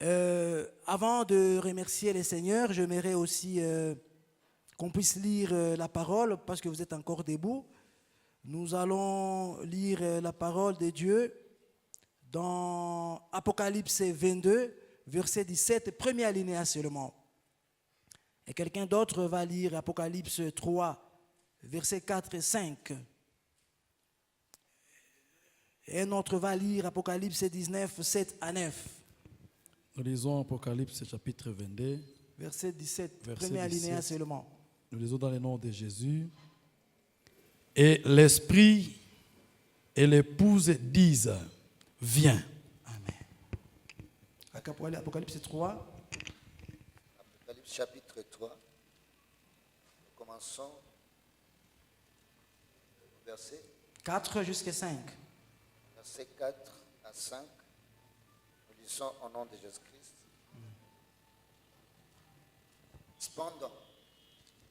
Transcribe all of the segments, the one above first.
Avant de remercier les seigneurs, j'aimerais aussi qu'on puisse lire la parole parce que vous êtes encore debout. Nous allons lire la parole de Dieu dans Apocalypse 22, verset 17, premier alinéa seulement. Et quelqu'un d'autre va lire Apocalypse 3, versets 4 et 5. Et un autre va lire Apocalypse 19, 7 à 9. Nous lisons Apocalypse chapitre 22, verset 17, verset premier alinéa 17. seulement. Nous lisons dans le nom de Jésus. Et l'Esprit et l'épouse disent, viens. Amen. Apocalypse 3. Apocalypse chapitre 3. Nous commençons au verset 4 jusqu'à 5. Versets 4 à 5, nous lisons au nom de Jésus-Christ. Cependant,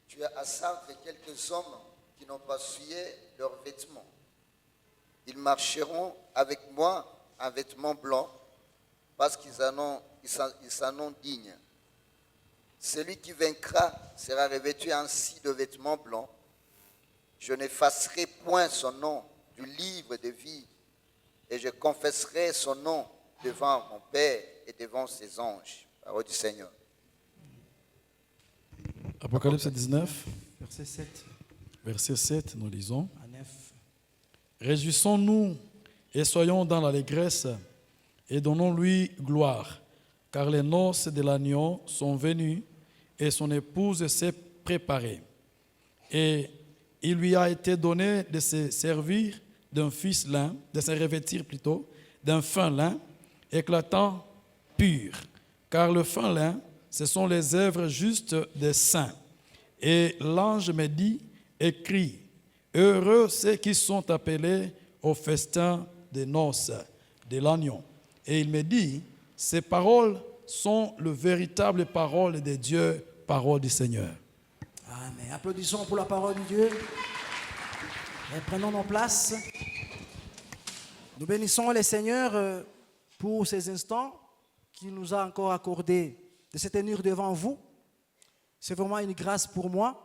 tu as à Sardes quelques hommes qui n'ont pas souillé leurs vêtements. Ils marcheront avec moi en vêtements blancs parce qu'ils s'en ont dignes. Celui qui vaincra sera revêtu ainsi de vêtements blancs. Je n'effacerai point son nom du livre de vie et je confesserai son nom devant mon Père et devant ses anges. Parole du Seigneur. Apocalypse 19, Verset 7 verset 7, nous lisons. à 9. Réjouissons-nous et soyons dans l'allégresse et donnons-lui gloire, car les noces de l'agneau sont venues et son épouse s'est préparée. Et il lui a été donné de se servir d'un fils lin, de se revêtir plutôt, d'un fin lin éclatant, pur, car le fin lin, ce sont les œuvres justes des saints. Et l'ange me dit, écrit, heureux ceux qui sont appelés au festin des noces de l'agneau. Et il me dit, ces paroles sont les véritables paroles de Dieu, paroles du Seigneur. Amen. Applaudissons pour la parole de Dieu. Et prenons nos places. Nous bénissons le Seigneur pour ces instants qu'il nous a encore accordé de se tenir devant vous. C'est vraiment une grâce pour moi.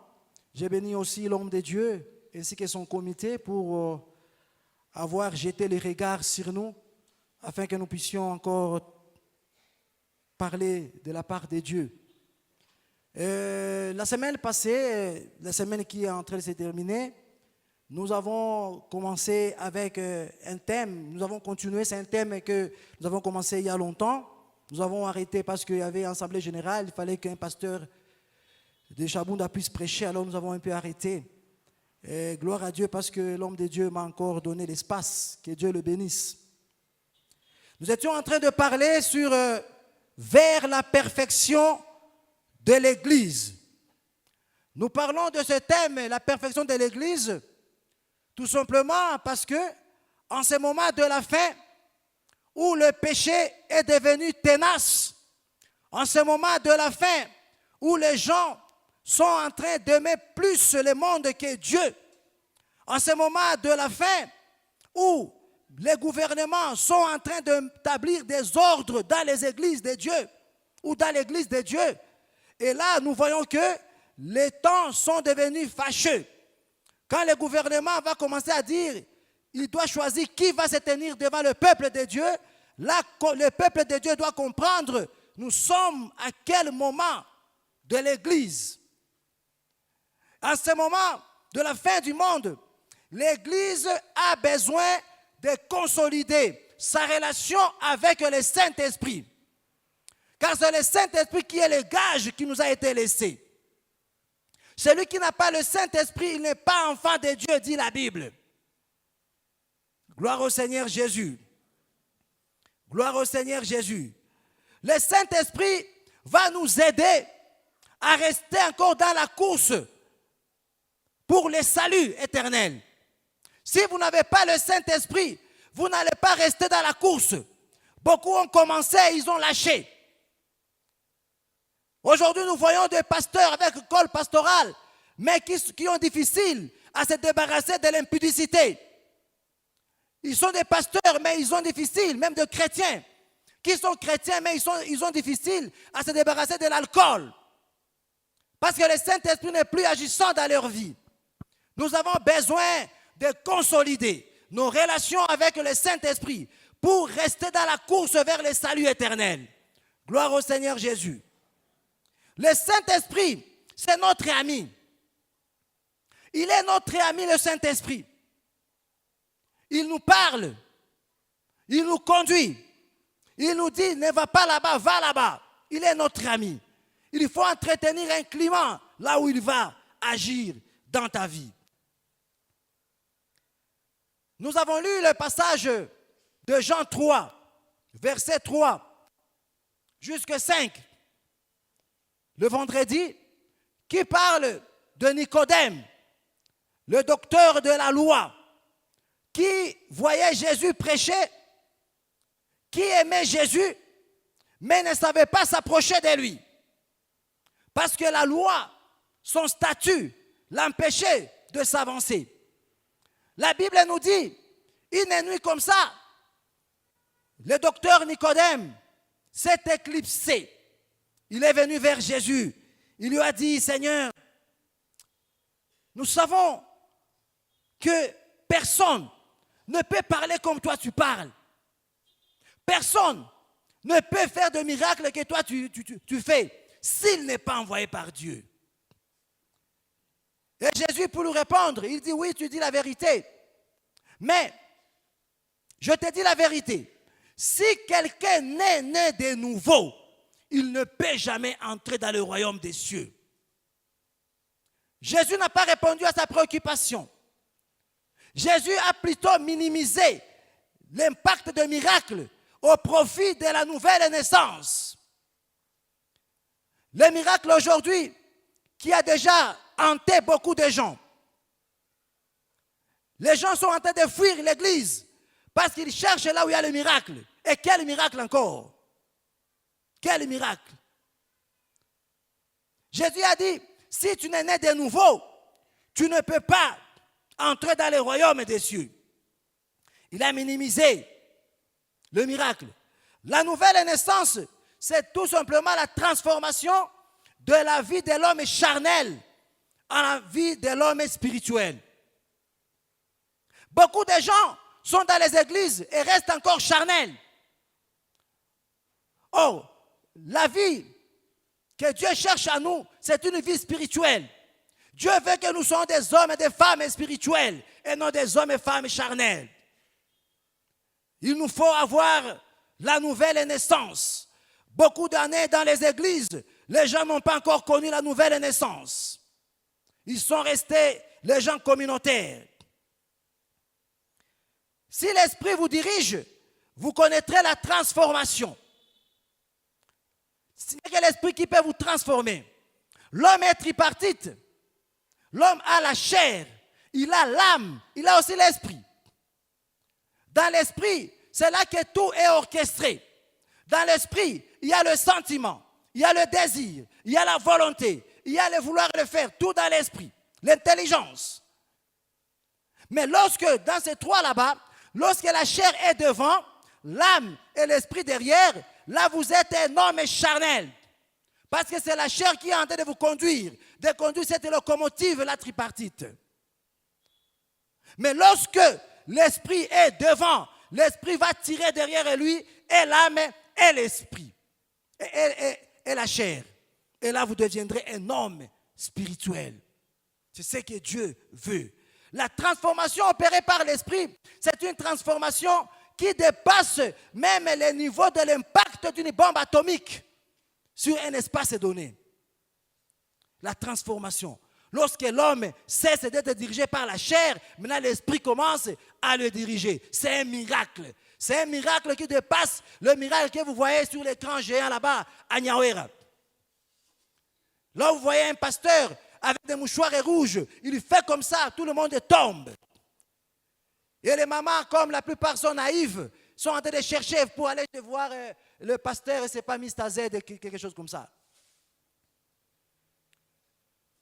J'ai béni aussi l'homme de Dieu ainsi que son comité pour avoir jeté les regards sur nous afin que nous puissions encore parler de la part de Dieu. La semaine passée, la semaine qui est en train de se terminer, nous avons commencé avec un thème, nous avons continué, c'est un thème que nous avons commencé il y a longtemps. Nous avons arrêté parce qu'il y avait une assemblée générale, il fallait qu'un pasteur de Chabunda puisse prêcher, alors nous avons un peu arrêté. Et gloire à Dieu parce que l'homme de Dieu m'a encore donné l'espace, que Dieu le bénisse. Nous étions en train de parler sur vers la perfection de l'Église. Nous parlons de ce thème, la perfection de l'Église, tout simplement parce que en ce moment de la fin, où le péché est devenu tenace, en ce moment de la fin, où les gens sont en train d'aimer plus le monde que Dieu, en ce moment de la fin, où les gouvernements sont en train d'établir des ordres dans les églises de Dieu, ou dans l'église de Dieu, et là nous voyons que les temps sont devenus fâcheux. Quand le gouvernement va commencer à dire, il doit choisir qui va se tenir devant le peuple de Dieu, là, le peuple de Dieu doit comprendre, nous sommes à quel moment de l'Église. À ce moment de la fin du monde, l'Église a besoin de consolider sa relation avec le Saint-Esprit. Car c'est le Saint-Esprit qui est le gage qui nous a été laissé. Celui qui n'a pas le Saint-Esprit, il n'est pas enfant de Dieu, dit la Bible. Gloire au Seigneur Jésus. Gloire au Seigneur Jésus. Le Saint-Esprit va nous aider à rester encore dans la course pour le salut éternel. Si vous n'avez pas le Saint-Esprit, vous n'allez pas rester dans la course. Beaucoup ont commencé, ils ont lâché. Aujourd'hui, nous voyons des pasteurs avec un col pastoral, mais qui ont difficile à se débarrasser de l'impudicité. Ils sont des pasteurs, mais ils sont difficiles, même de chrétiens, qui sont chrétiens, mais ils ont difficile à se débarrasser de l'alcool. Parce que le Saint-Esprit n'est plus agissant dans leur vie. Nous avons besoin de consolider nos relations avec le Saint-Esprit pour rester dans la course vers le salut éternel. Gloire au Seigneur Jésus. Le Saint-Esprit, c'est notre ami. Il est notre ami, le Saint-Esprit. Il nous parle. Il nous conduit. Il nous dit, ne va pas là-bas, va là-bas. Il est notre ami. Il faut entretenir un climat là où il va agir dans ta vie. Nous avons lu le passage de Jean 3, verset 3 jusqu'à 5, le vendredi, qui parle de Nicodème, le docteur de la loi, qui voyait Jésus prêcher, qui aimait Jésus, mais ne savait pas s'approcher de lui. Parce que la loi, son statut, l'empêchait de s'avancer. La Bible nous dit, une nuit comme ça, le docteur Nicodème s'est éclipsé. Il est venu vers Jésus. Il lui a dit, Seigneur, nous savons que personne ne peut parler comme toi tu parles. Personne ne peut faire de miracles que toi tu fais s'il n'est pas envoyé par Dieu. Et Jésus, pour lui répondre, il dit, oui, tu dis la vérité. Mais, je te dis la vérité. Si quelqu'un n'est né de nouveau, il ne peut jamais entrer dans le royaume des cieux. Jésus n'a pas répondu à sa préoccupation. Jésus a plutôt minimisé l'impact de miracles au profit de la nouvelle naissance. Le miracle aujourd'hui qui a déjà hanté beaucoup de gens. Les gens sont en train de fuir l'église parce qu'ils cherchent là où il y a le miracle. Et quel miracle encore? Quel miracle? Jésus a dit, si tu n'es né de nouveau, tu ne peux pas entrer dans le royaume des cieux. Il a minimisé le miracle. La nouvelle naissance, c'est tout simplement la transformation de la vie de l'homme charnel en la vie de l'homme spirituel. Beaucoup de gens sont dans les églises et restent encore charnels. Oh, la vie que Dieu cherche à nous, c'est une vie spirituelle. Dieu veut que nous soyons des hommes et des femmes spirituels et non des hommes et femmes charnels. Il nous faut avoir la nouvelle naissance. Beaucoup d'années dans les églises, les gens n'ont pas encore connu la nouvelle naissance. Ils sont restés les gens communautaires. Si l'Esprit vous dirige, vous connaîtrez la transformation. Ce n'est que l'Esprit qui peut vous transformer. L'homme est tripartite. L'homme a la chair, il a l'âme, il a aussi l'esprit. Dans l'esprit, c'est là que tout est orchestré. Dans l'esprit, il y a le sentiment, il y a le désir, il y a la volonté, il y a le vouloir le faire, tout dans l'esprit, l'intelligence. Mais lorsque, dans ces trois là-bas, lorsque la chair est devant, l'âme et l'esprit derrière, là vous êtes un homme charnel. Parce que c'est la chair qui est en train de vous conduire, de conduire cette locomotive, la tripartite. Mais lorsque l'esprit est devant, l'esprit va tirer derrière lui, et l'âme et l'esprit, et la chair. Et là, vous deviendrez un homme spirituel. C'est ce que Dieu veut. La transformation opérée par l'esprit, c'est une transformation qui dépasse même les niveaux de l'impact d'une bombe atomique sur un espace donné. La transformation. Lorsque l'homme cesse d'être dirigé par la chair, maintenant l'esprit commence à le diriger. C'est un miracle. C'est un miracle qui dépasse le miracle que vous voyez sur l'écran géant là-bas à Nyawera. Là, vous voyez un pasteur avec des mouchoirs rouges. Il fait comme ça, tout le monde tombe. Et les mamans, comme la plupart sont naïves, sont en train de chercher pour aller voir le pasteur, et ce n'est pas Mr. Z, quelque chose comme ça.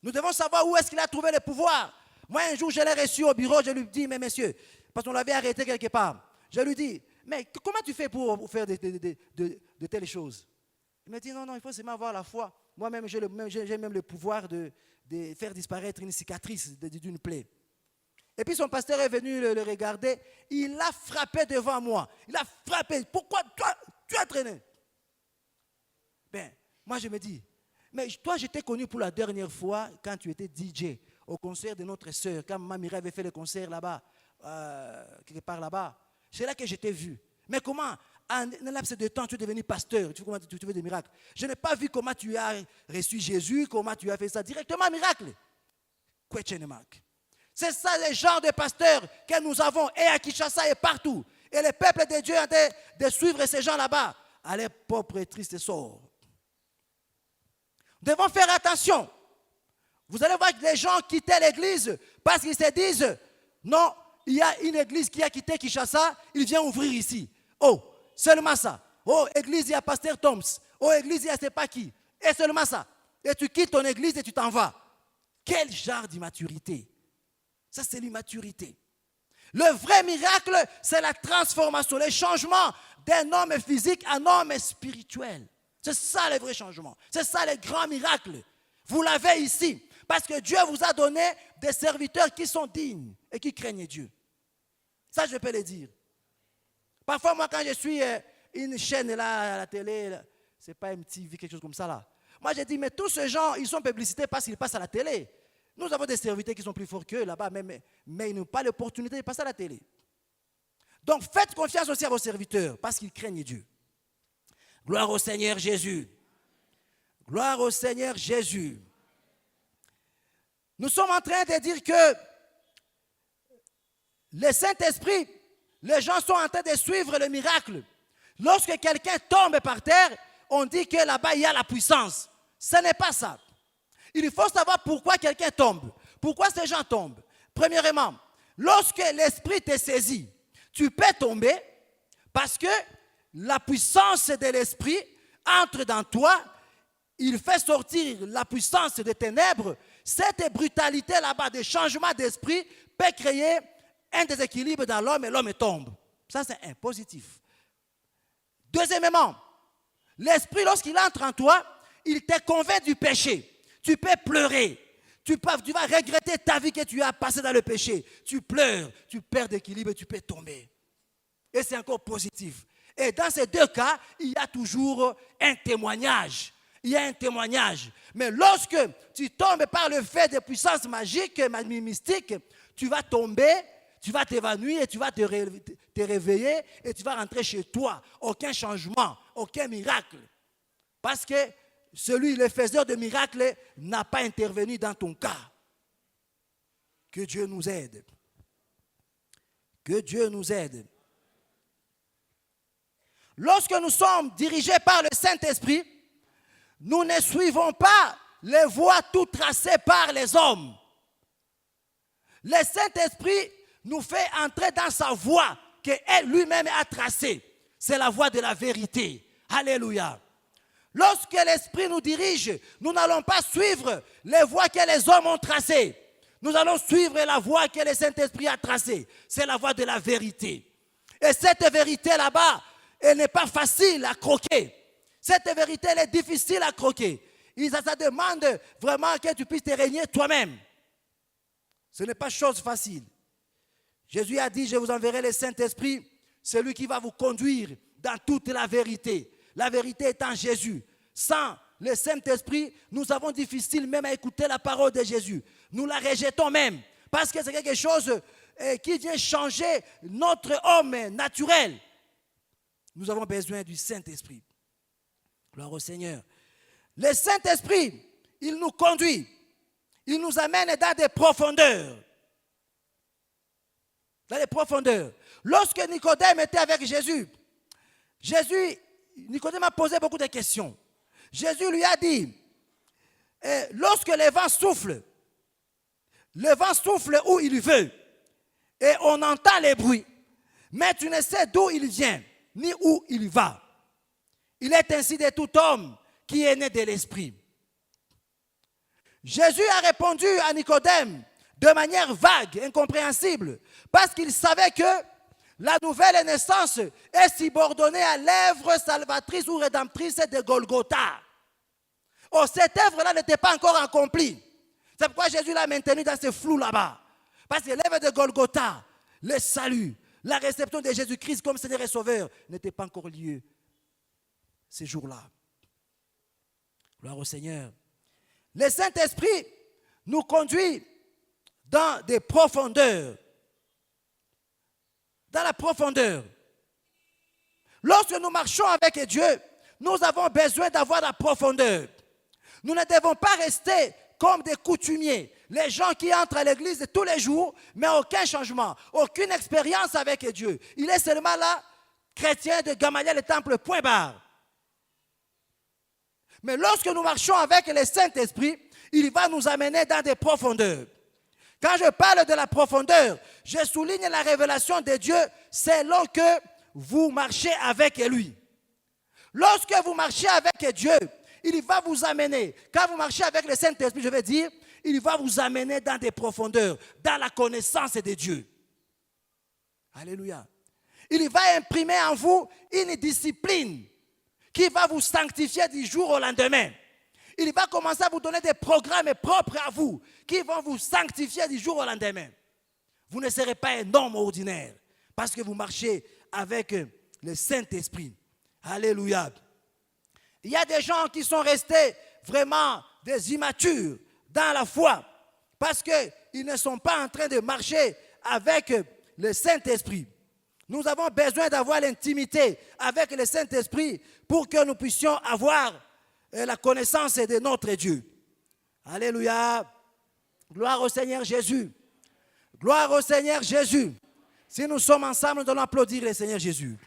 Nous devons savoir où est-ce qu'il a trouvé le pouvoir. Moi, un jour, je l'ai reçu au bureau, je lui dis, mais monsieur, parce qu'on l'avait arrêté quelque part, je lui dis, mais comment tu fais pour faire de telles choses? Il m'a dit, non, il faut seulement avoir la foi. Moi-même, j'ai même le pouvoir de faire disparaître une cicatrice d'une plaie. Et puis son pasteur est venu le regarder. Il a frappé devant moi. Il a frappé. Pourquoi toi, tu as traîné? Ben, moi, je me dis, mais toi, je t'ai connu pour la dernière fois quand tu étais DJ au concert de notre sœur. Quand Mamira avait fait le concert là-bas, quelque part là-bas. C'est là que je t'ai vu. Mais comment, en un laps de temps, tu es devenu pasteur, tu fais des miracles. Je n'ai pas vu comment tu as reçu Jésus, comment tu as fait ça directement, miracle. C'est ça les genres de pasteurs que nous avons, et à Kinshasa et partout. Et le peuple de Dieu a de suivre ces gens là-bas, à leur propre triste sort. Nous devons faire attention. Vous allez voir que les gens quittaient l'église parce qu'ils se disent, non, il y a une église qui a quitté Kinshasa, il vient ouvrir ici. Oh, seulement ça. Oh, église, il y a pasteur Toms. Oh, église, il y a je ne sais pas qui. Et seulement ça. Et tu quittes ton église et tu t'en vas. Quel genre d'immaturité? Ça, c'est l'immaturité. Le vrai miracle, c'est la transformation, le changement d'un homme physique en homme spirituel. C'est ça le vrai changement. C'est ça le grand miracle. Vous l'avez ici. Parce que Dieu vous a donné des serviteurs qui sont dignes et qui craignent Dieu. Ça, je peux le dire. Parfois, moi, quand je suis une chaîne là, à la télé, c'est pas MTV, quelque chose comme ça là. Moi, je dis, mais tous ces gens, ils sont publicités parce qu'ils passent à la télé. Nous avons des serviteurs qui sont plus forts qu'eux là-bas, mais ils n'ont pas l'opportunité de passer à la télé. Donc, faites confiance aussi à vos serviteurs parce qu'ils craignent Dieu. Gloire au Seigneur Jésus. Gloire au Seigneur Jésus. Nous sommes en train de dire que le Saint-Esprit, les gens sont en train de suivre le miracle. Lorsque quelqu'un tombe par terre, on dit que là-bas, il y a la puissance. Ce n'est pas ça. Il faut savoir pourquoi quelqu'un tombe. Pourquoi ces gens tombent. Premièrement, lorsque l'esprit te saisit, tu peux tomber parce que la puissance de l'esprit entre dans toi. Il fait sortir la puissance des ténèbres. Cette brutalité là-bas de changement d'esprit peut créer un déséquilibre dans l'homme et l'homme tombe. Ça, c'est un positif. Deuxièmement, l'esprit, lorsqu'il entre en toi, il te convainc du péché. Tu peux pleurer. Tu vas regretter ta vie que tu as passée dans le péché. Tu pleures, tu perds d'équilibre et tu peux tomber. Et c'est encore positif. Et dans ces deux cas, il y a toujours un témoignage. Il y a un témoignage. Mais lorsque tu tombes par le fait de puissances magiques, mystiques, tu vas tomber, tu vas t'évanouir et tu vas te réveiller et tu vas rentrer chez toi. Aucun changement, aucun miracle. Parce que le faiseur de miracles, n'a pas intervenu dans ton cas. Que Dieu nous aide. Que Dieu nous aide. Lorsque nous sommes dirigés par le Saint-Esprit, nous ne suivons pas les voies toutes tracées par les hommes. Le Saint-Esprit nous fait entrer dans sa voie que lui-même a tracée. C'est la voie de la vérité. Alléluia. Lorsque l'Esprit nous dirige, nous n'allons pas suivre les voies que les hommes ont tracées. Nous allons suivre la voie que le Saint-Esprit a tracée. C'est la voie de la vérité. Et cette vérité là-bas, elle n'est pas facile à croquer. Cette vérité, elle est difficile à croquer. Ça demande vraiment que tu puisses te régner toi-même. Ce n'est pas chose facile. Jésus a dit, je vous enverrai le Saint-Esprit, celui qui va vous conduire dans toute la vérité. La vérité est en Jésus. Sans le Saint-Esprit, nous avons difficile même à écouter la parole de Jésus. Nous la rejetons même, parce que c'est quelque chose qui vient changer notre homme naturel. Nous avons besoin du Saint-Esprit. Gloire au Seigneur. Le Saint-Esprit, il nous conduit. Il nous amène dans des profondeurs. Dans les profondeurs. Lorsque Nicodème était avec Jésus, Nicodème a posé beaucoup de questions. Jésus lui a dit, lorsque le vent souffle où il veut, et on entend les bruits, mais tu ne sais d'où il vient, ni où il va. Il est ainsi de tout homme qui est né de l'Esprit. Jésus a répondu à Nicodème de manière vague, incompréhensible, parce qu'il savait que la nouvelle naissance est subordonnée à l'œuvre salvatrice ou rédemptrice de Golgotha. Oh, cette œuvre-là n'était pas encore accomplie. C'est pourquoi Jésus l'a maintenu dans ce flou là-bas. Parce que l'œuvre de Golgotha, le salut, la réception de Jésus-Christ comme Seigneur et Sauveur n'était pas encore lieu ces jours-là. Gloire au Seigneur. Le Saint-Esprit nous conduit dans des profondeurs. Dans la profondeur. Lorsque nous marchons avec Dieu, nous avons besoin d'avoir la profondeur. Nous ne devons pas rester comme des coutumiers, les gens qui entrent à l'église tous les jours, mais aucun changement, aucune expérience avec Dieu. Il est seulement là, chrétien de Gamaliel le temple, point barre. Mais lorsque nous marchons avec le Saint-Esprit, il va nous amener dans des profondeurs. Quand je parle de la profondeur, je souligne la révélation de Dieu selon que vous marchez avec lui. Lorsque vous marchez avec Dieu, il va vous amener, quand vous marchez avec le Saint-Esprit, je vais dire, il va vous amener dans des profondeurs, dans la connaissance de Dieu. Alléluia. Il va imprimer en vous une discipline qui va vous sanctifier du jour au lendemain. Il va commencer à vous donner des programmes propres à vous qui vont vous sanctifier du jour au lendemain. Vous ne serez pas un homme ordinaire parce que vous marchez avec le Saint-Esprit. Alléluia. Il y a des gens qui sont restés vraiment des immatures dans la foi parce qu'ils ne sont pas en train de marcher avec le Saint-Esprit. Nous avons besoin d'avoir l'intimité avec le Saint-Esprit pour que nous puissions avoir la connaissance de notre Dieu. Alléluia. Gloire au Seigneur Jésus. Gloire au Seigneur Jésus. Si nous sommes ensemble, nous allons applaudir le Seigneur Jésus.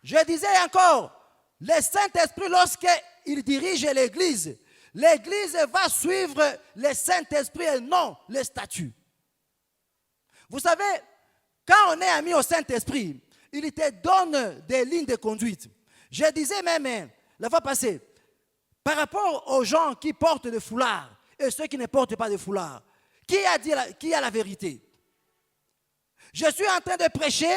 Je disais encore, le Saint-Esprit, lorsqu'il dirige l'Église, l'Église va suivre le Saint-Esprit et non les statuts. Vous savez, quand on est ami au Saint-Esprit, il te donne des lignes de conduite. Je disais même, la fois passée, par rapport aux gens qui portent le foulard et ceux qui ne portent pas de foulard, qui a la vérité? Je suis en train de prêcher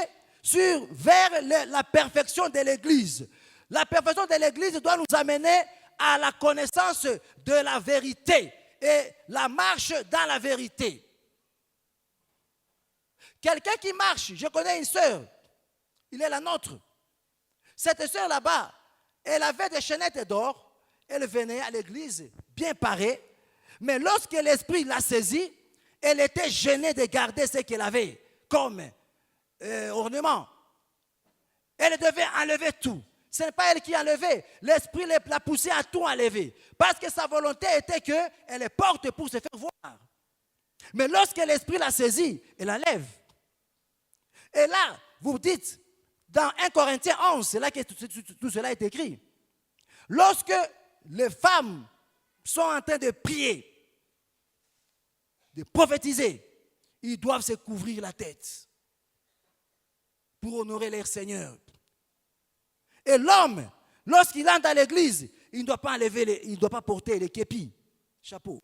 vers la perfection de l'Église. La perfection de l'Église doit nous amener à la connaissance de la vérité et la marche dans la vérité. Quelqu'un qui marche, je connais une sœur, il est la nôtre. Cette sœur là-bas, elle avait des chaînettes d'or, elle venait à l'église bien parée, mais lorsque l'esprit l'a saisie, elle était gênée de garder ce qu'elle avait comme ornement. Elle devait enlever tout. Ce n'est pas elle qui a enlevé. L'esprit l'a poussée à tout enlever. Parce que sa volonté était qu'elle porte pour se faire voir. Mais lorsque l'esprit l'a saisie, elle enlève. Et là, vous dites, dans 1 Corinthiens 11, c'est là que tout cela est écrit. Lorsque les femmes sont en train de prier, de prophétiser, ils doivent se couvrir la tête pour honorer leur Seigneur. Et l'homme, lorsqu'il entre dans l'église, il ne doit pas il ne doit pas porter les képis, chapeau.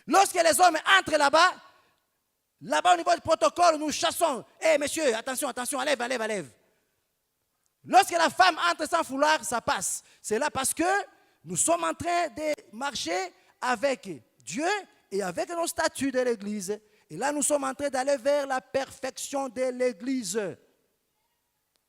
Lorsque les hommes entrent là-bas au niveau du protocole, nous chassons. Hé, messieurs, attention, attention, enlève. Lorsque la femme entre sans foulard, ça passe. C'est là parce que nous sommes en train de marcher avec Dieu et avec nos statuts de l'église. Et là, nous sommes en train d'aller vers la perfection de l'église.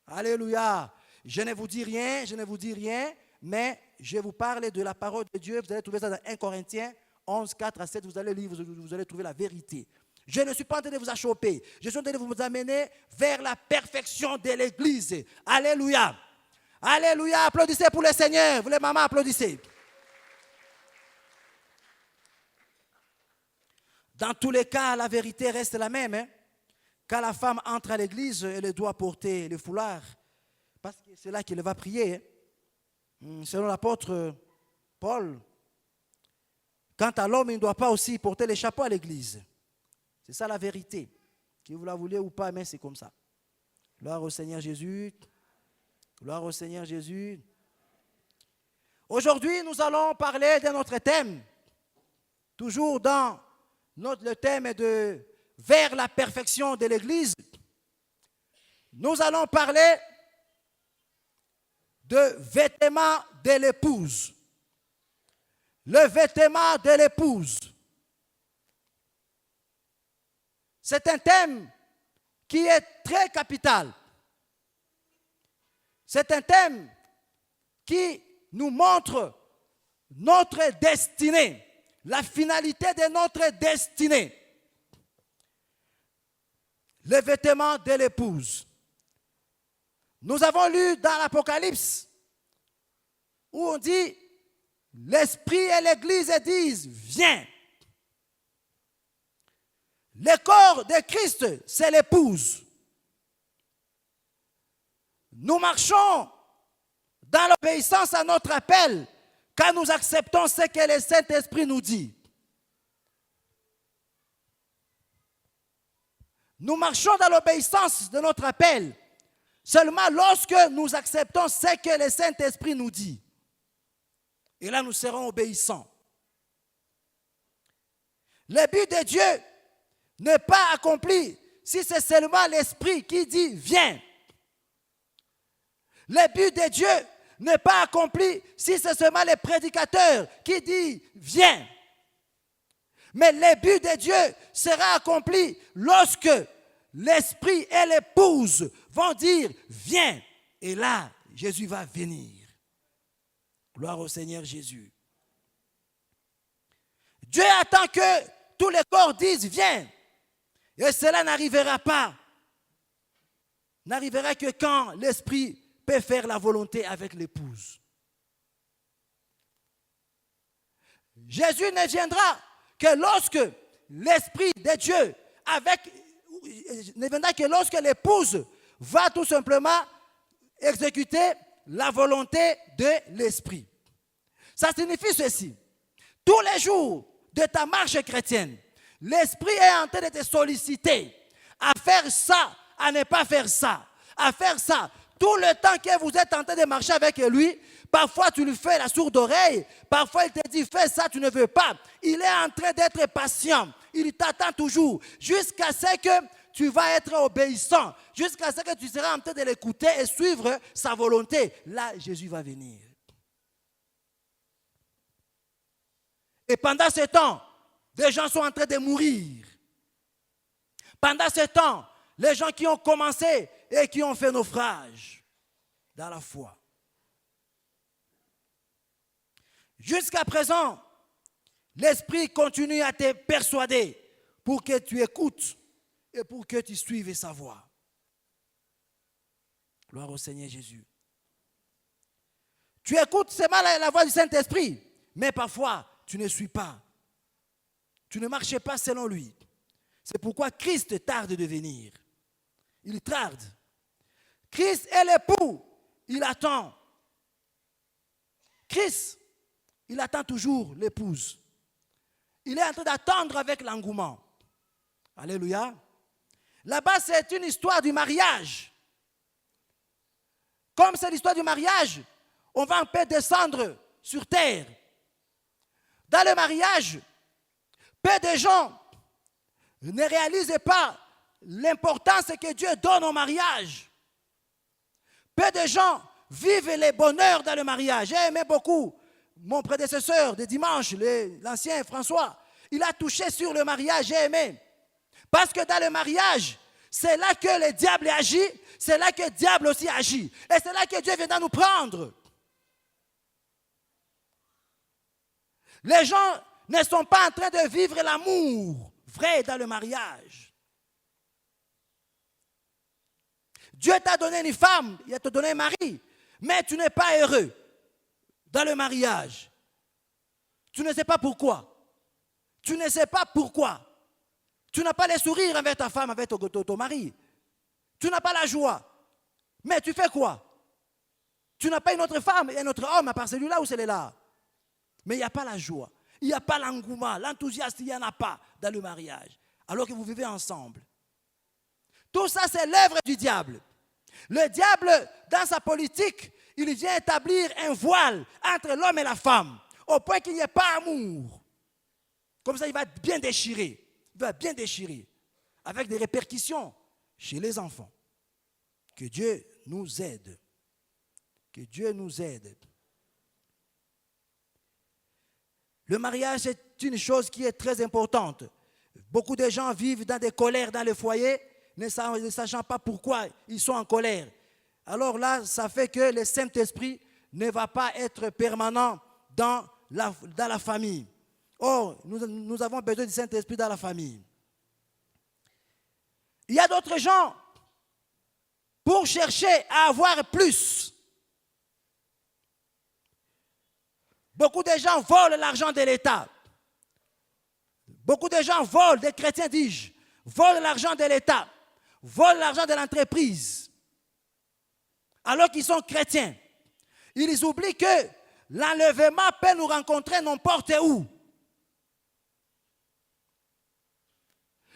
Alléluia. Je ne vous dis rien, mais je vous parle de la parole de Dieu. Vous allez trouver ça dans 1 Corinthiens 11, 4 à 7. Vous allez lire, vous allez trouver la vérité. Je ne suis pas en train de vous achoper. Je suis en train de vous amener vers la perfection de l'église. Alléluia. Alléluia. Applaudissez pour le Seigneur. Vous les mamans, applaudissez. Dans tous les cas, la vérité reste la même. Hein? Quand la femme entre à l'église, elle doit porter le foulard. Parce que c'est là qu'elle va prier. Selon l'apôtre Paul, quant à l'homme, il ne doit pas aussi porter les chapeaux à l'église. C'est ça la vérité. Que vous la voulez ou pas, mais c'est comme ça. Gloire au Seigneur Jésus. Gloire au Seigneur Jésus. Aujourd'hui, nous allons parler de notre thème. toujours dans le thème est de vers la perfection de l'Église, nous allons parler de vêtements de l'épouse. Le vêtement de l'épouse. C'est un thème qui est très capital. C'est un thème qui nous montre notre destinée, la finalité de notre destinée. Le vêtement de l'épouse. Nous avons lu dans l'Apocalypse où on dit l'Esprit et l'Église disent viens. Le corps de Christ, c'est l'épouse. Nous marchons dans l'obéissance à notre appel quand nous acceptons ce que le Saint-Esprit nous dit. Nous marchons dans l'obéissance de notre appel seulement lorsque nous acceptons ce que le Saint-Esprit nous dit. Et là, nous serons obéissants. Le but de Dieu n'est pas accompli si c'est seulement l'Esprit qui dit « viens ». Le but de Dieu n'est pas accompli si c'est seulement le prédicateur qui dit « viens ». Mais le but de Dieu sera accompli lorsque l'Esprit et l'épouse vont dire « viens ». Et là, Jésus va venir. Gloire au Seigneur Jésus. Dieu attend que tous les corps disent « viens ». Et cela n'arrivera pas. N'arrivera que quand l'Esprit peut faire la volonté avec l'épouse. Jésus ne viendra que lorsque l'Esprit de Dieu ne viendra que lorsque l'épouse va tout simplement exécuter la volonté de l'Esprit. Ça signifie ceci. Tous les jours de ta marche chrétienne, l'Esprit est en train de te solliciter à faire ça, à ne pas faire ça, à faire ça. Tout le temps que vous êtes en train de marcher avec lui, parfois tu lui fais la sourde oreille, parfois il te dit fais ça, tu ne veux pas. Il est en train d'être patient, il t'attend toujours, jusqu'à ce que tu vas être obéissant, jusqu'à ce que tu seras en train de l'écouter et suivre sa volonté. Là, Jésus va venir. Et pendant ce temps, des gens sont en train de mourir. Pendant ce temps, les gens qui ont commencé et qui ont fait naufrage dans la foi. Jusqu'à présent, l'Esprit continue à te persuader pour que tu écoutes et pour que tu suives sa voix. Gloire au Seigneur Jésus. Tu écoutes seulement la voix du Saint-Esprit, mais parfois, tu ne suis pas. Tu ne marches pas selon lui. C'est pourquoi Christ tarde de venir. Il tarde. Christ est l'époux. Il attend. Christ, il attend toujours l'épouse. Il est en train d'attendre avec l'engouement. Alléluia. Là-bas, c'est une histoire du mariage. Comme c'est l'histoire du mariage, on va un peu descendre sur terre. Dans le mariage, peu de gens ne réalisent pas l'importance que Dieu donne au mariage. Peu de gens vivent les bonheurs dans le mariage. J'ai aimé beaucoup mon prédécesseur de dimanche, l'ancien François. Il a touché sur le mariage, j'ai aimé. Parce que dans le mariage, c'est là que le diable agit, c'est là que le diable aussi agit. Et c'est là que Dieu vient nous prendre. Les gens ne sont pas en train de vivre l'amour vrai dans le mariage. Dieu t'a donné une femme, il t'a donné un mari, mais tu n'es pas heureux dans le mariage. Tu ne sais pas pourquoi. Tu ne sais pas pourquoi. Tu n'as pas le sourire avec ta femme, avec ton mari. Tu n'as pas la joie. Mais tu fais quoi? Tu n'as pas une autre femme et un autre homme à part celui-là ou celui-là. Mais il n'y a pas la joie. Il n'y a pas l'engouement, l'enthousiasme, il n'y en a pas dans le mariage. Alors que vous vivez ensemble. Tout ça, c'est l'œuvre du diable. Le diable, dans sa politique, il vient établir un voile entre l'homme et la femme, au point qu'il n'y ait pas amour. Comme ça, il va bien déchirer. Il va bien déchirer. Avec des répercussions chez les enfants. Que Dieu nous aide. Que Dieu nous aide. Le mariage, c'est une chose qui est très importante. Beaucoup de gens vivent dans des colères dans le foyer, ne sachant pas pourquoi ils sont en colère. Alors là, ça fait que le Saint-Esprit ne va pas être permanent dans la famille. Or, nous avons besoin du Saint-Esprit dans la famille. Il y a d'autres gens, pour chercher à avoir plus, beaucoup de gens volent l'argent de l'État. Beaucoup de gens volent, des chrétiens dis-je, volent l'argent de l'État, volent l'argent de l'entreprise, alors qu'ils sont chrétiens. Ils oublient que l'enlèvement peut nous rencontrer n'importe où.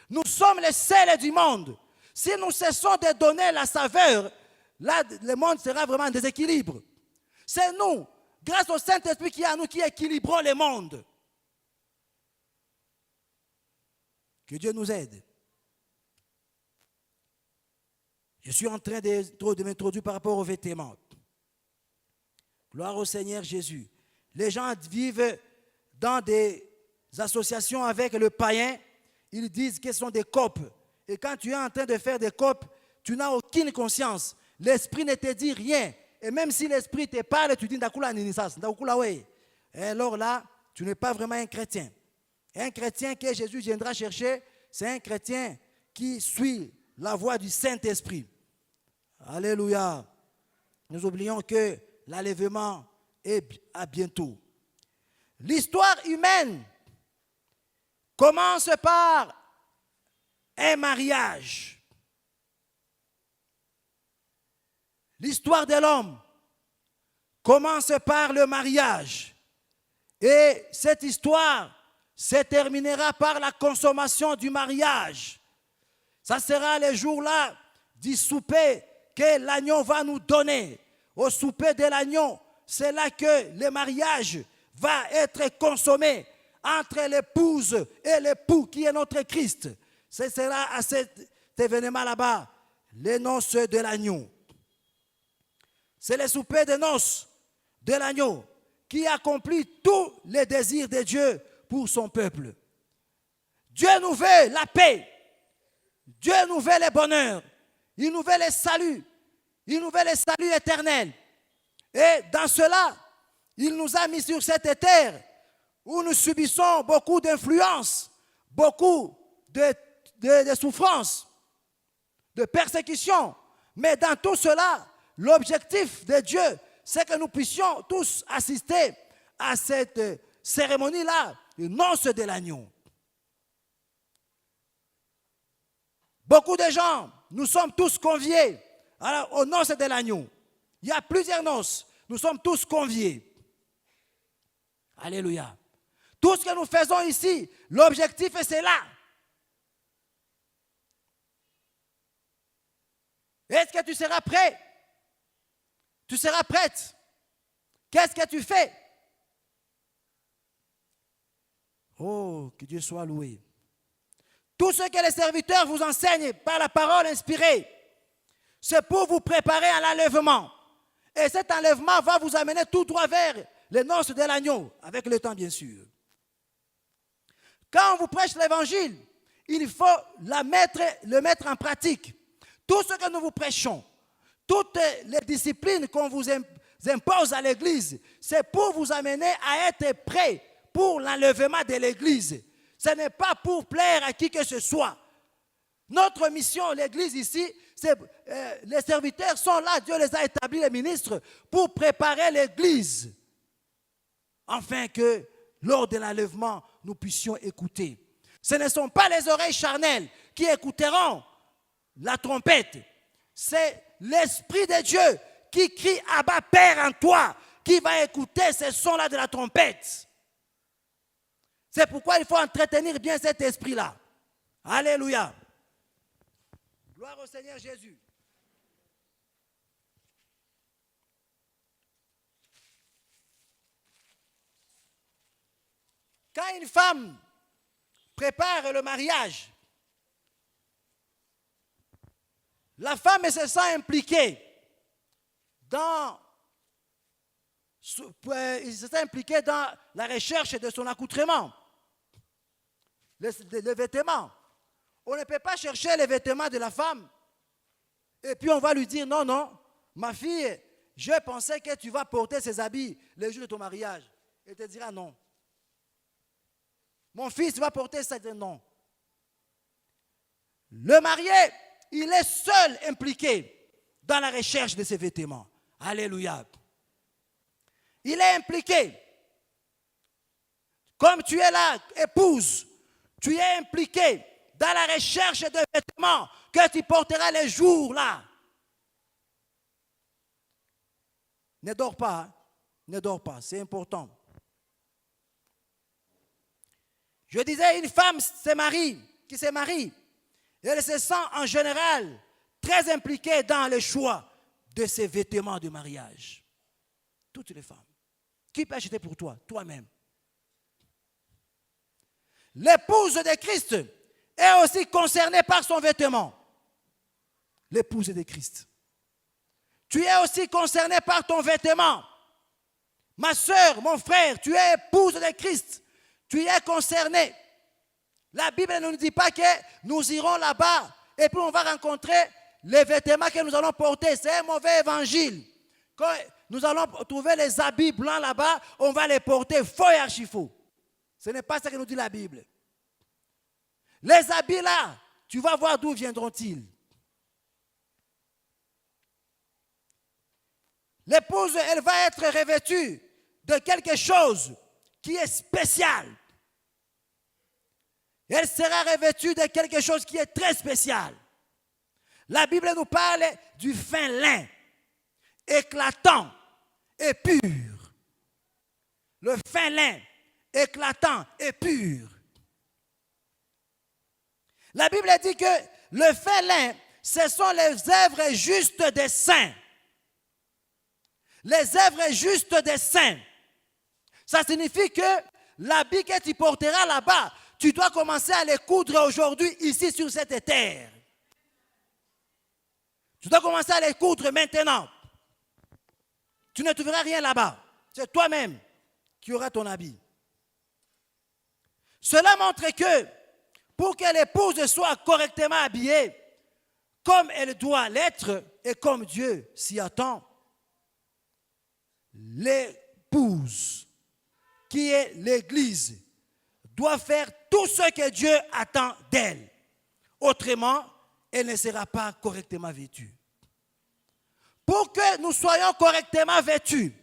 Nous sommes les sels du monde. Si nous cessons de donner la saveur, là, le monde sera vraiment en déséquilibre. C'est nous, grâce au Saint-Esprit qui est en nous, qui équilibrons le monde. Que Dieu nous aide. Je suis en train de m'introduire par rapport aux vêtements. Gloire au Seigneur Jésus. Les gens vivent dans des associations avec le païen. Ils disent que ce sont des copes. Et quand tu es en train de faire des copes, tu n'as aucune conscience. L'esprit ne te dit rien. Et même si l'esprit te parle, tu dis Ndakula Ninisas, Ndakula ouais. Et alors là, tu n'es pas vraiment un chrétien. Un chrétien que Jésus viendra chercher, c'est un chrétien qui suit la voie du Saint-Esprit. Alléluia. Nous oublions que l'enlèvement est à bientôt. L'histoire humaine commence par un mariage. L'histoire de l'homme commence par le mariage. Et cette histoire se terminera par la consommation du mariage. Ça sera le jour-là du souper que l'agneau va nous donner. Au souper de l'agneau, c'est là que le mariage va être consommé entre l'épouse et l'époux qui est notre Christ. Ce sera à cet événement là-bas, les noces de l'agneau. C'est le souper de noces de l'agneau qui accomplit tous les désirs de Dieu pour son peuple. Dieu nous veut la paix. Dieu nous veut le bonheur. Il nous veut le salut. Il nous veut le salut éternel. Et dans cela, il nous a mis sur cette terre où nous subissons beaucoup d'influences, beaucoup de souffrances, de persécutions. Mais dans tout cela, l'objectif de Dieu, c'est que nous puissions tous assister à cette cérémonie-là, les noces de l'agneau. Beaucoup de gens, nous sommes tous conviés aux noces de l'agneau. Il y a plusieurs noces, nous sommes tous conviés. Alléluia. Tout ce que nous faisons ici, l'objectif est là. Est-ce que tu seras prêt? Tu seras prête? Qu'est-ce que tu fais? Oh, que Dieu soit loué. Tout ce que les serviteurs vous enseignent par la parole inspirée, c'est pour vous préparer à l'enlèvement. Et cet enlèvement va vous amener tout droit vers les noces de l'agneau, avec le temps bien sûr. Quand on vous prêche l'évangile, il faut le mettre en pratique. Tout ce que nous vous prêchons, toutes les disciplines qu'on vous impose à l'église, c'est pour vous amener à être prêt pour l'enlèvement de l'église. Ce n'est pas pour plaire à qui que ce soit. Notre mission, l'église ici, les serviteurs sont là, Dieu les a établis, les ministres, pour préparer l'église. Afin que, lors de l'enlèvement, nous puissions écouter. Ce ne sont pas les oreilles charnelles qui écouteront la trompette. C'est l'Esprit de Dieu qui crie « Abba, Père » en toi, qui va écouter ce son-là de la trompette. C'est pourquoi il faut entretenir bien cet esprit-là. Alléluia. Gloire au Seigneur Jésus. Quand une femme prépare le mariage, la femme se sent impliquée dans la recherche de son accoutrement, les vêtements. On ne peut pas chercher les vêtements de la femme et puis on va lui dire non, non, ma fille, je pensais que tu vas porter ces habits le jour de ton mariage. Elle te dira non. Mon fils, tu vas porter ça. Non. Le marié, il est seul impliqué dans la recherche de ses vêtements. Alléluia. Il est impliqué. Comme tu es là, épouse, tu es impliqué dans la recherche de vêtements que tu porteras les jours là. Ne dors pas, hein? Ne dors pas, c'est important. Je disais, une femme qui se marie, elle se sent en général très impliquée dans le choix de ses vêtements de mariage. Toutes les femmes. Qui peut acheter pour toi? Toi-même. L'épouse de Christ est aussi concernée par son vêtement. L'épouse de Christ. Tu es aussi concerné par ton vêtement. Ma soeur, mon frère, tu es épouse de Christ. Tu es concerné. La Bible ne nous dit pas que nous irons là-bas et puis on va rencontrer les vêtements que nous allons porter. C'est un mauvais évangile. Quand nous allons trouver les habits blancs là-bas, on va les porter faux et archi-faux. Ce n'est pas ce que nous dit la Bible. Les habits là, tu vas voir d'où viendront-ils. L'épouse, elle va être revêtue de quelque chose qui est spécial. Elle sera revêtue de quelque chose qui est très spécial. La Bible nous parle du fin lin, éclatant et pur. Le fin lin, éclatant et pur. La Bible dit que le fin lin, ce sont les œuvres justes des saints. Les œuvres justes des saints. Ça signifie que l'habit que tu porteras là-bas, tu dois commencer à les coudre aujourd'hui, ici sur cette terre. Tu dois commencer à les coudre maintenant. Tu ne trouveras rien là-bas. C'est toi-même qui auras ton habit. Cela montre que pour que l'épouse soit correctement habillée, comme elle doit l'être et comme Dieu s'y attend, l'épouse, qui est l'Église, doit faire tout ce que Dieu attend d'elle. Autrement, elle ne sera pas correctement vêtue. Pour que nous soyons correctement vêtus,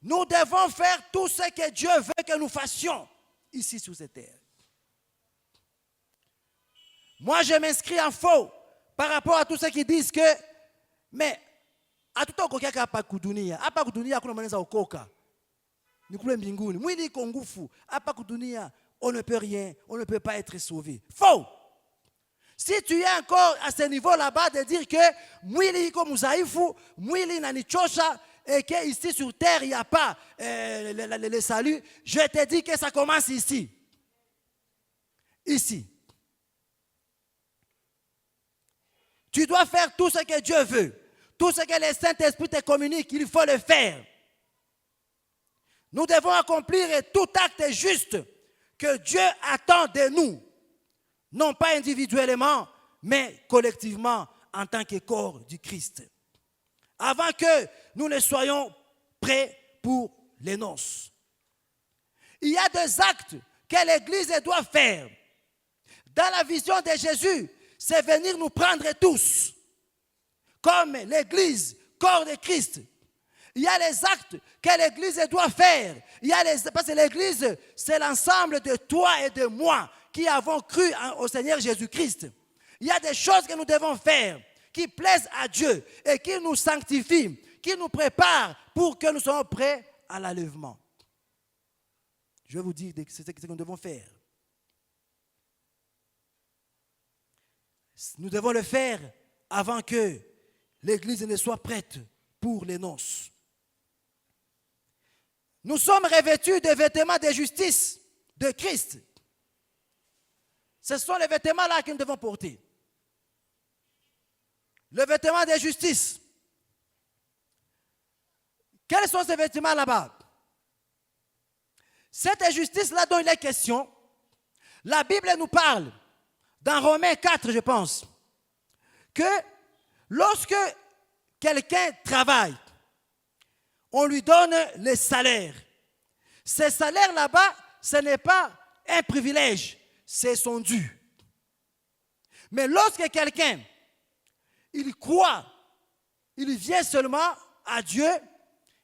nous devons faire tout ce que Dieu veut que nous fassions ici sur cette terre. Moi, je m'inscris en faux par rapport à tous ceux qui disent que, mais à tout temps hapa kudunia kuna maneno okoka ni kule mbinguni mwili iko nguvu hapa kudunia on ne peut rien, on ne peut pas être sauvé. Faux. Si tu es encore à ce niveau là-bas de dire que mwili iko mzaifu, mwili inanichosha et que ici sur terre il n'y a pas le salut, je te dis que ça commence ici. Ici. Tu dois faire tout ce que Dieu veut. Tout ce que le Saint-Esprit te communique, il faut le faire. Nous devons accomplir tout acte juste que Dieu attend de nous. Non pas individuellement, mais collectivement en tant que corps du Christ. Avant que nous ne soyons prêts pour les noces. Il y a des actes que l'Église doit faire. Dans la vision de Jésus, c'est venir nous prendre tous. Comme l'Église, corps de Christ. Il y a les actes que l'Église doit faire. Parce que l'Église, c'est l'ensemble de toi et de moi qui avons cru au Seigneur Jésus-Christ. Il y a des choses que nous devons faire qui plaisent à Dieu et qui nous sanctifient, qui nous préparent pour que nous soyons prêts à l'enlèvement. Je vais vous dire ce que nous devons faire. Nous devons le faire avant que l'Église ne soit prête pour les noces. Nous sommes revêtus de vêtements de justice de Christ. Ce sont les vêtements là que nous devons porter. Le vêtement de justice. Quels sont ces vêtements là-bas? Cette justice-là dont il est question, la Bible nous parle, dans Romains 4, je pense, que lorsque quelqu'un travaille, on lui donne le salaire. Ce salaire là-bas, ce n'est pas un privilège, c'est son dû. Mais lorsque quelqu'un, il croit, il vient seulement à Dieu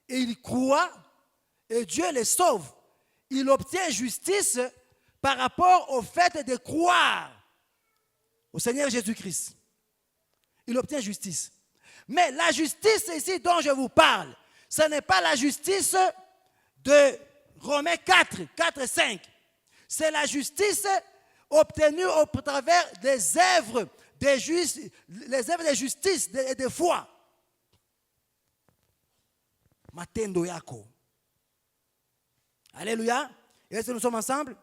et il croit et Dieu le sauve, il obtient justice par rapport au fait de croire au Seigneur Jésus-Christ. Il obtient justice. Mais la justice ici dont je vous parle, ce n'est pas la justice de Romains 4, 5. C'est la justice obtenue au travers des œuvres de justice et de foi. Matendo yako. Alléluia. Est-ce que nous sommes ensemble?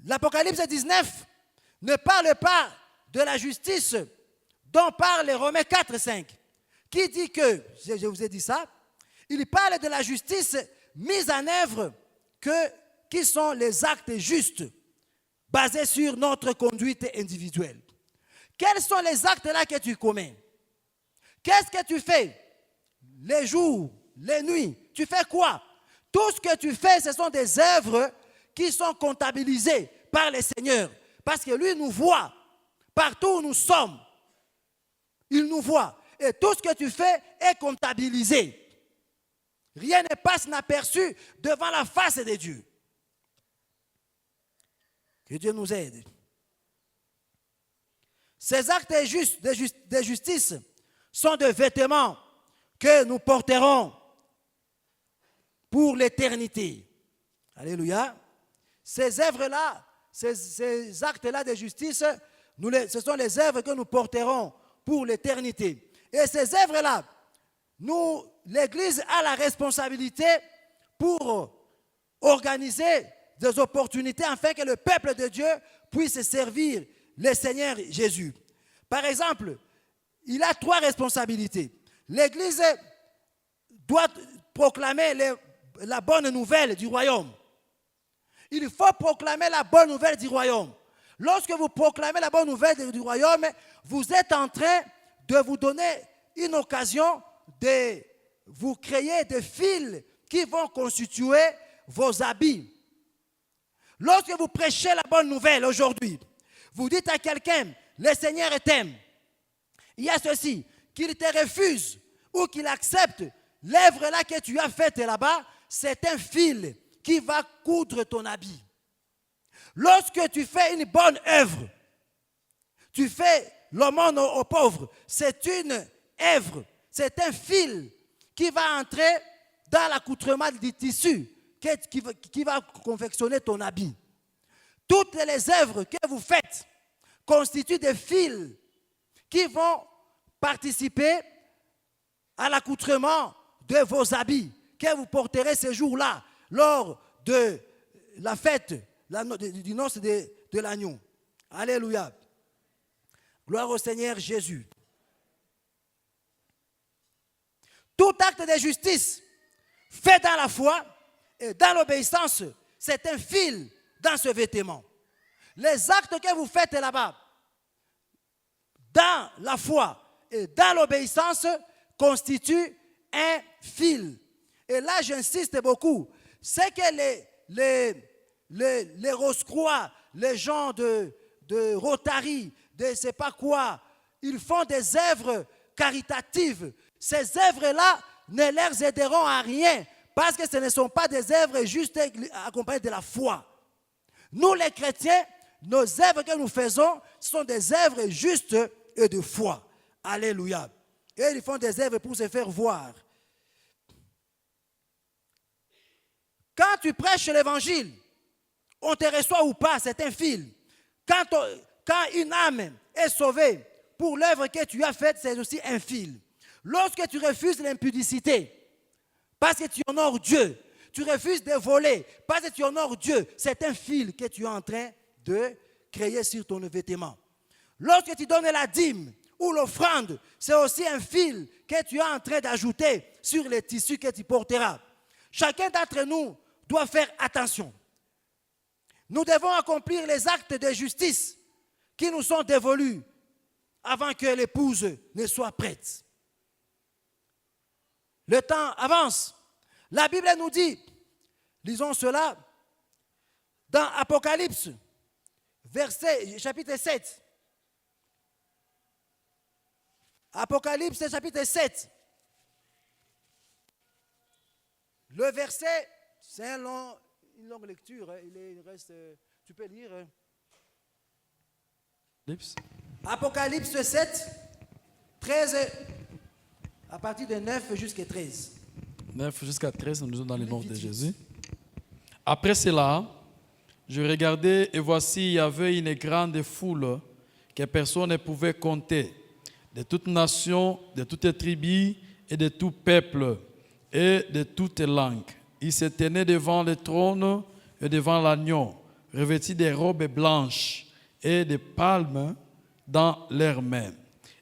L'Apocalypse 19 ne parle pas de la justice dont parle les Romains 4, 5. Qui dit que, je vous ai dit ça, il parle de la justice mise en œuvre qui sont les actes justes basés sur notre conduite individuelle. Quels sont les actes-là que tu commets? Qu'est-ce que tu fais? Les jours, les nuits, tu fais quoi? Tout ce que tu fais, ce sont des œuvres qui sont comptabilisées par le Seigneur. Parce que lui nous voit partout où nous sommes. Il nous voit. Et tout ce que tu fais est comptabilisé. Rien ne passe inaperçu devant la face de Dieu. Que Dieu nous aide. Ces actes de justice sont des vêtements que nous porterons pour l'éternité. Alléluia. Ces œuvres-là, ces actes-là de justice, ce sont les œuvres que nous porterons pour l'éternité. Et ces œuvres-là, l'Église a la responsabilité pour organiser des opportunités afin que le peuple de Dieu puisse servir le Seigneur Jésus. Par exemple, il a 3 responsabilités. L'Église doit proclamer la bonne nouvelle du royaume. Il faut proclamer la bonne nouvelle du royaume. Lorsque vous proclamez la bonne nouvelle du royaume, vous êtes en train de vous donner une occasion de vous créer des fils qui vont constituer vos habits. Lorsque vous prêchez la bonne nouvelle aujourd'hui, vous dites à quelqu'un, le Seigneur t'aime. Il y a ceci, qu'il te refuse ou qu'il accepte, l'œuvre là que tu as faite là-bas, c'est un fil qui va coudre ton habit. Lorsque tu fais une bonne œuvre, tu fais l'aumône aux pauvres, c'est une œuvre, c'est un fil qui va entrer dans l'accoutrement du tissu qui va confectionner ton habit. Toutes les œuvres que vous faites constituent des fils qui vont participer à l'accoutrement de vos habits que vous porterez ce jour-là lors de la fête du noces de l'agneau. Alléluia. Gloire au Seigneur Jésus. Tout acte de justice fait dans la foi et dans l'obéissance, c'est un fil dans ce vêtement. Les actes que vous faites là-bas, dans la foi et dans l'obéissance, constituent un fil. Et là, j'insiste beaucoup. C'est que les Rose-Croix, les gens de Rotary, de je ne sais pas quoi, ils font des œuvres caritatives. Ces œuvres-là ne leur aideront à rien parce que ce ne sont pas des œuvres juste accompagnées de la foi. Nous, les chrétiens, nos œuvres que nous faisons sont des œuvres justes et de foi. Alléluia. Et ils font des œuvres pour se faire voir. Quand tu prêches l'évangile, on te reçoit ou pas, c'est un fil. Quand une âme est sauvée pour l'œuvre que tu as faite, c'est aussi un fil. Lorsque tu refuses l'impudicité, parce que tu honores Dieu, tu refuses de voler, parce que tu honores Dieu, c'est un fil que tu es en train de créer sur ton vêtement. Lorsque tu donnes la dîme ou l'offrande, c'est aussi un fil que tu es en train d'ajouter sur les tissus que tu porteras. Chacun d'entre nous doit faire attention. Nous devons accomplir les actes de justice qui nous sont dévolus avant que l'épouse ne soit prête. Le temps avance. La Bible nous dit, lisons cela, dans Apocalypse, chapitre 7. Apocalypse, chapitre 7. Le verset, c'est une longue lecture. Il reste, tu peux lire. Apocalypse 7, 13, à partir de 9 jusqu'à 13. 9 jusqu'à 13, nous sommes dans le nom de Jésus. Après cela, je regardais et voici, il y avait une grande foule que personne ne pouvait compter, de toutes nations, de toutes tribus et de tout peuple et de toutes langues. Ils se tenaient devant le trône et devant l'agneau, revêtis de robes blanches et de palmes dans leurs mains.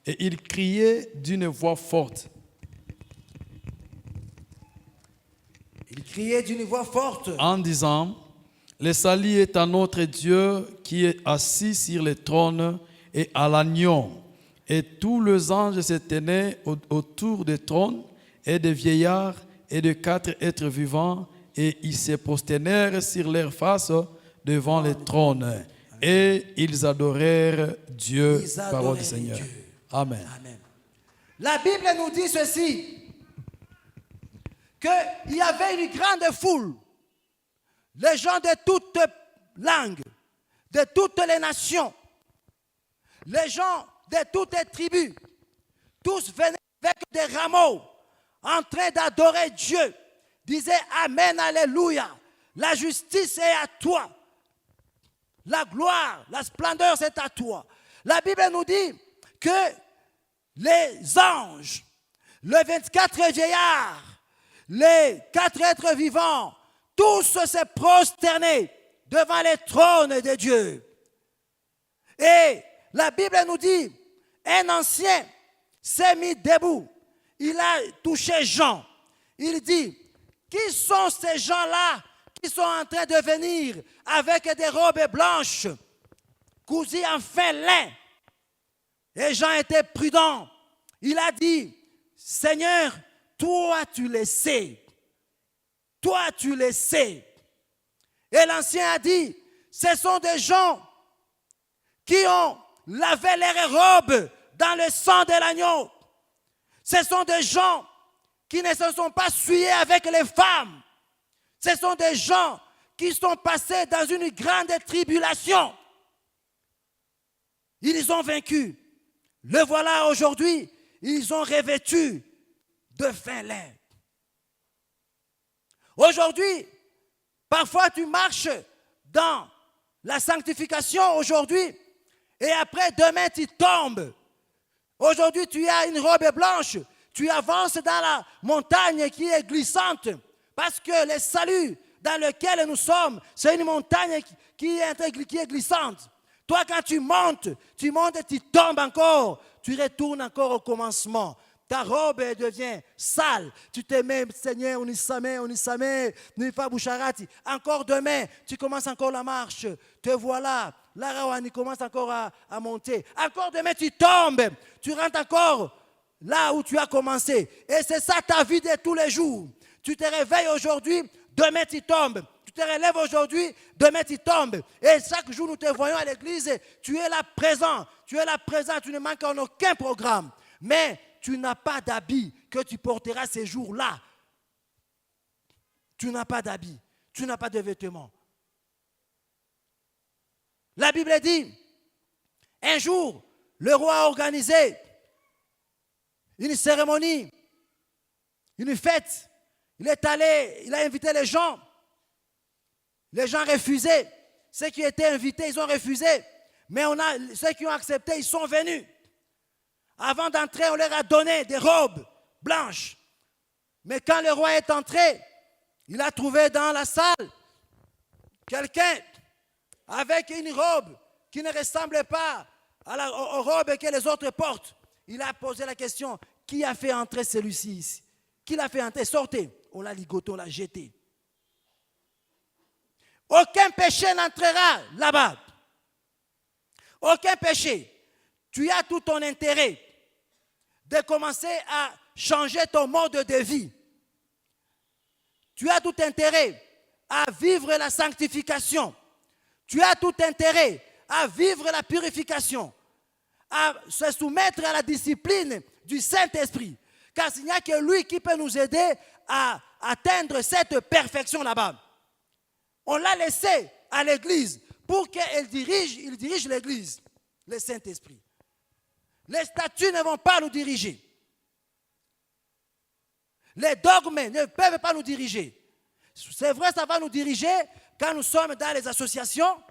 Et ils criaient d'une voix forte. Il criait d'une voix forte En disant, le salut est à notre Dieu qui est assis sur le trône et à l'agneau. Et tous les anges se tenaient autour du trône et des vieillards et de 4 êtres vivants, et ils se prosternèrent sur leurs faces devant le trône. Et ils adorèrent Dieu, parole du Seigneur. Dieu. Amen. Amen. La Bible nous dit ceci, qu'il y avait une grande foule, les gens de toutes langues, de toutes les nations, les gens de toutes les tribus, tous venaient avec des rameaux, en train d'adorer Dieu, disaient Amen, Alléluia, la justice est à toi, la gloire, la splendeur c'est à toi. La Bible nous dit que les anges, les 24 vieillards, les 4 êtres vivants, tous se prosternaient devant le trône de Dieu. Et la Bible nous dit, un ancien s'est mis debout. Il a touché Jean. Il dit, qui sont ces gens-là qui sont en train de venir avec des robes blanches, cousues en fin lin? Et Jean était prudent. Il a dit, Seigneur, toi tu le sais. Toi tu le sais. Et l'ancien a dit, ce sont des gens qui ont lavé leurs robes dans le sang de l'agneau. Ce sont des gens qui ne se sont pas souillés avec les femmes. Ce sont des gens qui sont passés dans une grande tribulation. Ils ont vaincu. Le voilà aujourd'hui, ils ont revêtu de fin lin. Aujourd'hui, parfois tu marches dans la sanctification aujourd'hui et après demain tu tombes. Aujourd'hui tu as une robe blanche, tu avances dans la montagne qui est glissante parce que le salut dans lequel nous sommes, c'est une montagne qui est glissante. Toi quand tu montes, tu tombes encore, tu retournes encore au commencement. Ta robe devient sale. Tu te mets, Seigneur, Unisame, Nifa Boucharati. Encore demain, tu commences encore la marche. Te voilà. La Rawani commence encore à monter. Encore demain, tu tombes. Tu rentres encore là où tu as commencé. Et c'est ça ta vie de tous les jours. Tu te réveilles aujourd'hui, demain tu tombes. Tu te relèves aujourd'hui, demain tu tombes. Et chaque jour, nous te voyons à l'église. Tu es là présent. Tu es là présent. Tu ne manques en aucun programme. Mais tu n'as pas d'habit que tu porteras ces jours-là. Tu n'as pas d'habit. Tu n'as pas de vêtements. La Bible dit, un jour, le roi a organisé une cérémonie, une fête. Il est allé, il a invité les gens. Les gens refusaient. Ceux qui étaient invités, ils ont refusé. Mais ceux qui ont accepté, ils sont venus. Avant d'entrer, on leur a donné des robes blanches. Mais quand le roi est entré, Il a trouvé dans la salle quelqu'un avec une robe qui ne ressemblait pas aux robes que les autres portent. Il a posé la question, qui a fait entrer celui-ci ici? Qui l'a fait entrer? Sortez. On l'a ligoté, on l'a jeté. Aucun péché n'entrera là-bas. Aucun péché. Tu as tout ton intérêt de commencer à changer ton mode de vie. Tu as tout intérêt à vivre la sanctification. Tu as tout intérêt à vivre la purification, à se soumettre à la discipline du Saint-Esprit. Car il n'y a que lui qui peut nous aider à atteindre cette perfection là-bas. On l'a laissé à l'Église pour qu'il dirige l'Église, le Saint-Esprit. Les statuts ne vont pas nous diriger. Les dogmes ne peuvent pas nous diriger. C'est vrai, ça va nous diriger quand nous sommes dans les associations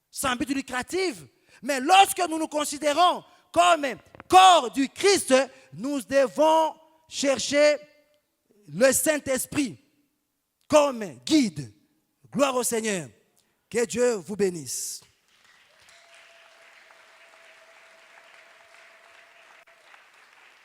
sans but lucratif. Mais lorsque nous nous considérons comme corps du Christ, nous devons chercher le Saint-Esprit comme guide. Gloire au Seigneur. Que Dieu vous bénisse.